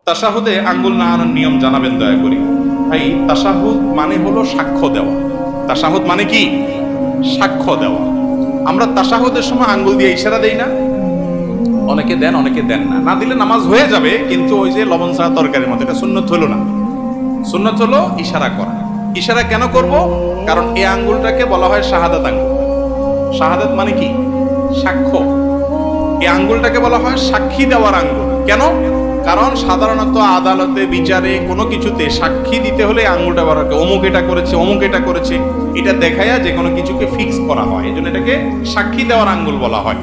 তাশাহুদে আঙ্গুল নাড়ানোর নিয়ম জানাবেন দয়া করে। ভাই, তাশাহুদ মানে হলো সাক্ষ্য দেওয়া। তাশাহুদ মানে কি? সাক্ষ্য দেওয়া। আমরা তাশাহুদের সময় আঙ্গুল দিয়ে ইশারা দেই না? অনেকে দেন, অনেকে দেন না। না দিলে নামাজ হয়ে যাবে, কিন্তু ওই যে লবণ ছাড়া তরকারির মতো, এটা সুন্নত হলো না। সুন্নত হলো ইশারা করা। ইশারা কেন করব? কারণ এই আঙ্গুলটাকে বলা হয় শাহাদাত আঙ্গুল। শাহাদাত মানে কি? সাক্ষ্য। এই আঙ্গুলটাকে বলা হয় সাক্ষী দেওয়ার আঙ্গুল। কেন? কারণ সাধারণত আদালতে, বিচারে, কোনো কিছুতে সাক্ষী দিতে হলে আঙ্গুলটা বলা হয় অমুক এটা করেছে, অমুক এটা করেছে, এটা দেখায়া যে কোনো কিছুকে ফিক্স করা হয়। এই জন্য এটাকে সাক্ষী দেওয়ার আঙ্গুল বলা হয়।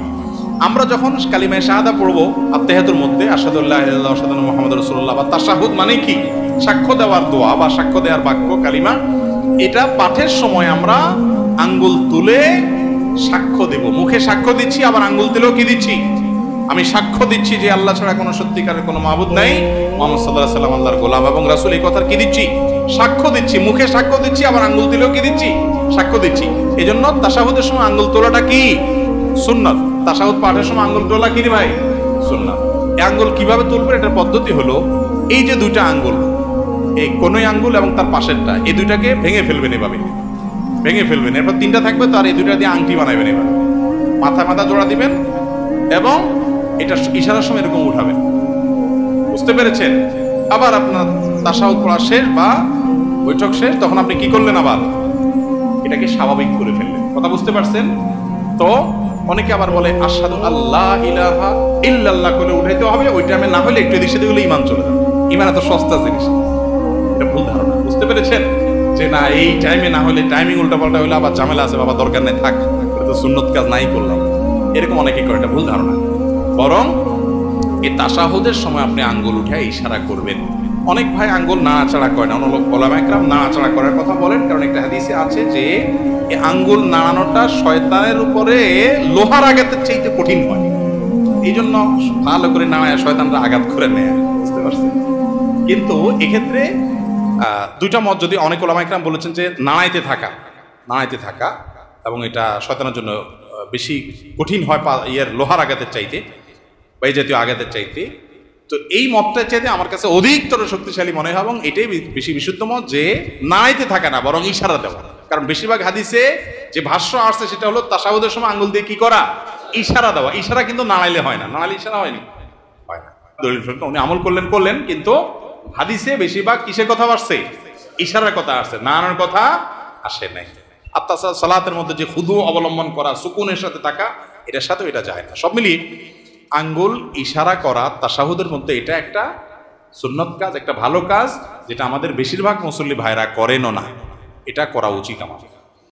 আমরা যখন কালিমায়ে শাহাদা পড়বো আত্তাহিয়াতুর মধ্যে, আশহাদু আল্লা ইলাহা ইল্লাল্লাহ ওয়া আশহাদু আন্না মুহাম্মাদুর রাসূলুল্লাহ, বা তাশাহুদ মানে কি? সাক্ষ্য দেওয়ার দোয়া বা সাক্ষ্য দেওয়ার বাক্য, কালিমা। এটা পাঠের সময় আমরা আঙ্গুল তুলে সাক্ষ্য দেব। মুখে সাক্ষ্য দিচ্ছি, আবার আঙ্গুল তুলেও কি দিচ্ছি? আমি সাক্ষ্য দিচ্ছি যে আল্লাহ ছাড়া কোনো সত্যিকারের কোনো মাবুদ নাই, মুহাম্মদ সাল্লাল্লাহু আলাইহি ওয়াসাল্লাম আল্লাহর গোলাম এবং রাসূল। এই কথার কি দিচ্ছি? সাক্ষ্য দিচ্ছি। মুখে সাক্ষ্য দিচ্ছি, আবার আঙ্গুল তুলেও কি দিচ্ছি? সাক্ষ্য দিচ্ছি। এজন্য তাশাহুদের সময় আঙ্গুল তোলাটা কি? সুন্নাত। তাশাহুদ পাঠের সময় আঙ্গুল তোলা কি রে ভাই? সুন্নাত। এই আঙ্গুল কিভাবে তুলবেন? এটার পদ্ধতি হলো, এই যে দুইটা আঙ্গুল, এই কোনই আঙ্গুল এবং তার পাশেরটা, এই দুইটাকে ভেঙে ফেলবেন। এভাবে ভেঙে ফেলবেন। এরপর তিনটা থাকবে, তো আর এই দুইটা দিয়ে আংটি বানাবেন। এবার মাথা জোড়া দিবেন এবং এটা ইশারার সময় এরকম উঠাবেন। বুঝতে পেরেছেন? আবার আপনার তাশাহুদ পড়া শেষ বা বৈঠক শেষ, তখন আপনি কি করলেন? আবার এটাকে স্বাভাবিক করে ফেললেন। কথা বুঝতে পারছেন তো? অনেকে আবার বলে আশহাদু আল্লা ইলাহা ইল্লাল্লাহ করে উঠাইতে হবে। ওই টাইমে না হলে একটু এদিক সেদিক হলে ঈমান চলে যাবে। ঈমান এত সস্তা জিনিস, এটা ভুল ধারণা। বুঝতে পেরেছেন? যে না, এই টাইমে না হলে, টাইমিং উল্টাপাল্টা হলে আবার ঝামেলা আছে, বাবা দরকার নেই, থাক, এটা তো সুন্নত কাজ নাই করলাম, এরকম অনেকে করে। এটা ভুল ধারণা। বরং এই তাশাহুদের সময় আপনি আঙ্গুল উঠে ইশারা করবেন। অনেক ভাই আঙ্গুল নাড়াচাড়া করে না। অনেক ওলামা একরাম নাড়াচাড়া করার কথা বলেন, কারণ একটা হাদিসে আছে যে এই আঙ্গুল নাড়ানোটা শয়তানের উপরে লোহার আঘাতের চাইতে কঠিন হয়। এই জন্য ভালো করে নাড়ায় শয়তানরা আঘাত করে নেয়। বুঝতে পারছেন? কিন্তু এক্ষেত্রে দুইটা মত, যদি অনেক ওলামা একরাম বলেছেন যে নাড়াইতে থাকা এবং এটা শয়তানের জন্য বেশি কঠিন হয় লোহার আঘাতের চাইতে বা এই জাতীয় আঘাতের চাইতে। তো এই মতটার চাইতে আমার কাছে অধিকতর শক্তিশালী মনে হয়, এবং এটাই বেশি বিশুদ্ধ মত, যে নাড়াইতে থাকা না, বরং ইশারা দেওয়া। কারণ বেশিরভাগ হাদিসে যে ভাষ্য আসছে সেটা হলো তাশাহুদের সময় আঙ্গুল দিয়ে কি করা? ইশারা দেওয়া। ইশারা কিন্তু নাড়াইলে হয় না। নাড়াইলে ইশারা হয় না। দলিল উনি আমল করলেন, কিন্তু হাদিসে বেশিরভাগ কিসের কথা আসছে? ইশারার কথা আসছে, নাড়ানোর কথা আসে নাই। আর তাছাড়া সালাতের মধ্যে যে খুদু অবলম্বন করা, সুকুনের সাথে থাকা, এটার সাথে এটা যায় না। সব মিলিয়ে আঙ্গুল ইশারা করা তাশাহুদের মধ্যে এটা একটা সুন্নত কাজ, একটা ভালো কাজ, যেটা আমাদের বেশিরভাগ মুসল্লি ভাইরা করেনও না। এটা করা উচিত আমাদের।